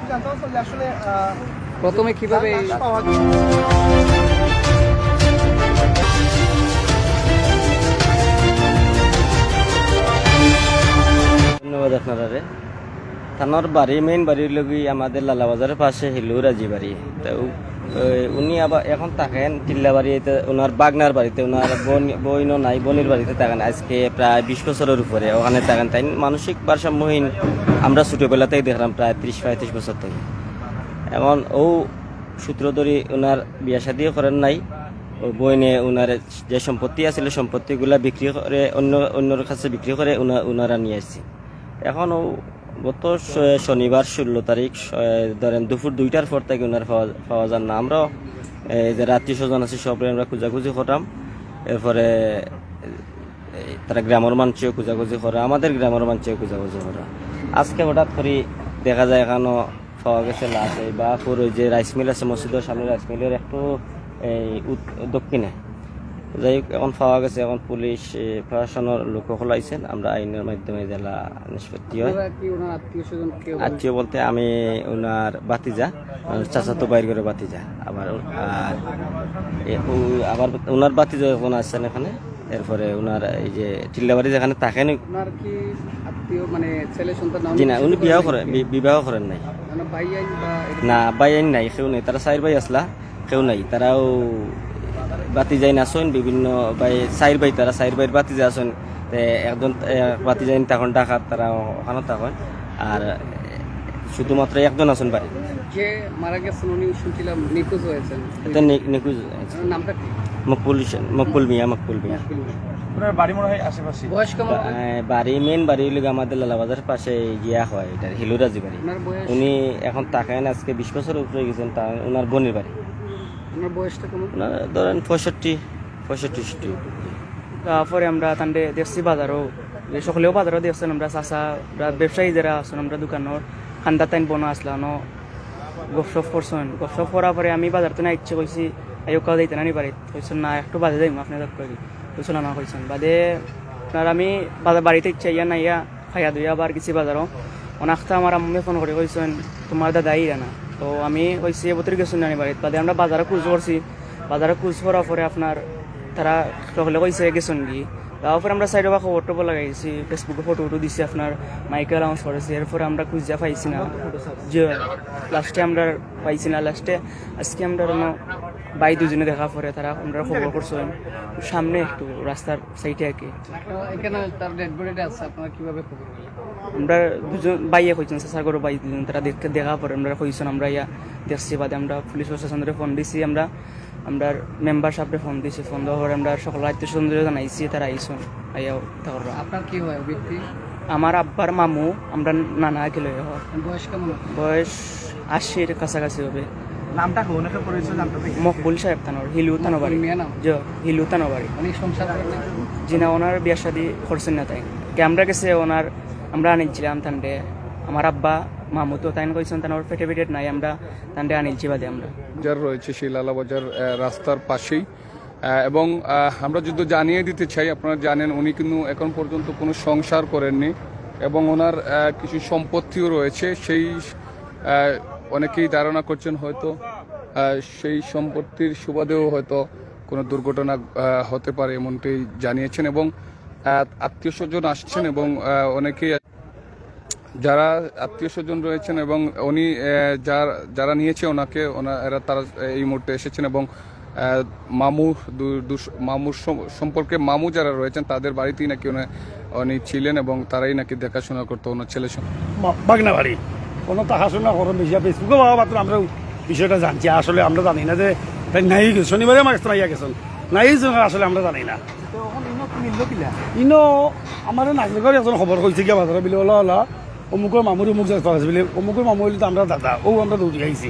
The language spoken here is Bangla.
জানতে চাচ্ছিলাম যে আসলে প্রথমে কিভাবে লাশ পাওয়া গেল? ধন্যবাদ আপনারা থানার বাড়ি মেইন বাড়ির লগি আমাদের লালাবাজারের পাশে হিলু রাজি বাড়ি তো উনি আবার এখন থাকেন টিল্লা বাড়িতে ওনার বাগনার বাড়িতে ওনার বইনও নাই বোনের বাড়িতে থাকেন আজকে প্রায় 20 বছরের উপরে ওখানে থাকেন তাই মানসিক ভারসাম্যহীন আমরা ছোটোবেলাতেই দেখলাম প্রায় 30-35 বছর থেকে এমন ও সূত্র ধরে ওনার বিয়া শাদিও করেন নাই ও বইনে ওনার যে সম্পত্তি আছিল সম্পত্তিগুলা বিক্রি করে অন্যর কাছে বিক্রি করে ওনারা নিয়ে আসছে এখন ও গত শনিবার 16 তারিখ ধরেন দুপুর 2টার পর থেকে ওনার পাওয়া যান না আমরা যে আত্মীয় স্বজন আছে সব আমরা খোঁজাখুঁজি করলাম এরপরে তারা গ্রামের মানুষেও খোঁজাখুঁজি করা আমাদের গ্রামের মানুষেও খোঁজাখুঁজি করা আজকে হঠাৎ করে দেখা যায় এখনও পাওয়া গেছে লাশ এই বা ওই যে রাইস মিল আছে মসজিদের সামনে রাইস মিলের একটু এই দক্ষিণে যাই হোক এখন পাওয়া গেছে এখন পুলিশ প্রশাসনের লোক খোলাইছেন আমরা আইনের মাধ্যমে জেলা নিষ্পত্তি হয় আত্মীয় বলতে আমি ওনার বাতিজা চাচাতো বাইর করে বাতিজা আবার আবার ওনার বাতিজা এখন আসছেন এখানে এরপরে ওনার এই যে টিল্লাবাড়ি যেখানে থাকেন জি না উনি বিবাহ করেন নাই না ভাই আইন নাই কেউ নেই তারা 4 ভাই আসলা কেউ নাই তারাও বাতি যাই না আসেন বিভিন্ন ভাই 4 ভাই তারা 4 ভাইয়ের বাতি যা আসেন একজন বাতি যাই তখন ঢাকার তারা ওখানে থাকেন আর শুধুমাত্র একজন আসেন বাড়ি যে মারা গেছেন উনি শুনছিলাম নিখোঁজ হয়েছেন এটা নিখোঁজ নামটা কি মকবুল মিয়া আপনার বাড়ি মনে হয় আশেপাশে। বয়স কেমন বাড়ি মেন বাড়ি হইল আমাদের লালাবাজার পাশে গিয়া হয় এটা হিলুরাজি বাড়ি ওনার বয়স উনি এখন থাকেন আজকে 20 বছর উপরে গেছেন তা ওনার বোনের বাড়ি ওনার বয়সটা কেমন ওনার ধরেন 65 তারপরে আমরা তান্ডে দেখছি বাজারও সকলেও বাজারও দেখছেন আমরা চাষা ব্যবসায়ী যারা আছেন আমরা দোকানের খান্দা টাইম বনা আসলানো গপসপ করছেন গপসপ করার পরে আমি বাজার তো না ইচ্ছে করছি আয়ো কাউ দিতে নানি বাড়িতে কইছেন না একটু বাজে যাইম আপনাদের করি কইছেন না কইছেন বাদে আপনার আমি বাড়িতে ইচ্ছা ইয়া না ইয়া খাইয়া দুইয়া আবার গেছি বাজারও অনাখটা আমার আম্মে ফোন করে কইছেন তোমার দাদা ইরা না তো আমি কইছি এবছর গেছেন নানি বাড়িতে বাদে আমরা বাজারে কুজ করছি বাজারে কুজ করার পরে আপনার তারা সকলে কইছে গেছেন কি তারপরে আমরা সাইডে বা খবর টবর লাগাইছি ফেসবুকে ফটো দিছি আপনার মাইকে অ্যালাউন্স করেছি এরপরে আমরা খুঁজা পাইছি না যে লাস্টে আমরা পাইছি না লাস্টে আজকে আমরা বাই দুজনে দেখা পরে তারা আমরা খবর করছেন সামনে একটু রাস্তার সাইডে আর কি এখানে তার ডেড বডিটা আছে আপনারা কিভাবে খবর পেলেন আমরা দুজন বাইয়ে কইছেন সাসার করে বাই দুজন তারা দেখা পরে আমরা কইছেন আমরা ইয়া দেখছি বাদে আমরা পুলিশ প্রশাসনের ফোন দিছি আমরা মেম্বার সাহেবরে ফোন দিছি ফোন দেওয়ার পরে আমরা সকল আত্মীয় স্বজন জানাইছি তারা আইসুন আইয়াও থাকর আপনার কি হয় ব্যক্তি আমার আব্বার মামু আমরা নানা গেলে বয়স কেমন বয়স 80-এর কাছাকাছি হবে নামটা ওনাকে পরিচয় জানতে চাই। মকবুল সাহেব থানোর হিলু থানোবাড়ি হিলু থানোবাড়ি অনেক সংসার যিনি ওনার বিয়া শাদি করছেন না তাই ক্যামেরা গেছে ওনার আমরা আনিছিলাম তান্ডে আমার আব্বা মামু তো তাই কইছেন তানোর পেটে নাই আমরা তান্ডে আনিছি বাদে আমরা বাজার রয়েছে সেই লালাবাজার রাস্তার পাশেই এবং আমরা যদি জানিয়ে দিতে চাই আপনারা জানেন উনি কিন্তু এখন পর্যন্ত কোনো সংসার করেননি এবং ওনার কিছু সম্পত্তিও রয়েছে সেই অনেকেই ধারণা করছেন হয়তো সেই সম্পত্তির সুবাদেও হয়তো কোনো দুর্ঘটনা হতে পারে এমনটাই জানিয়েছেন এবং আত্মীয় স্বজন আসছেন এবং অনেকেই যারা আত্মীয় স্বজন রয়েছেন এবং উনি যারা নিয়েছে ওনাকে এরা তারা এই মুহূর্তে এসেছেন এবং মামুর সম্পর্কে মামু যারা রয়েছেন তাদের বাড়িতেই নাকি উনি ছিলেন এবং তারাই নাকি দেখাশোনা করতো ওনার ছেলের সঙ্গে বাগনা বাড়ি কোনো দেখাশোনা করেন বেশি ফেসবুকে বাবা মাত্র আমরা বিষয়টা জানছি আসলে আমরা জানি না যে তাই নাই শনিবারে আমার কাছে গেছেন নাই আসলে আমরা জানি না ইনো আমার নাগরিকের একজন খবর কইছে গিয়া বাজারে বিলে ওলা অমুকের মামুর অমুক জায়গা বলে অমুকের মামু হইলে তো আমরা দাদা ও আমরা দৌড়ি আইছি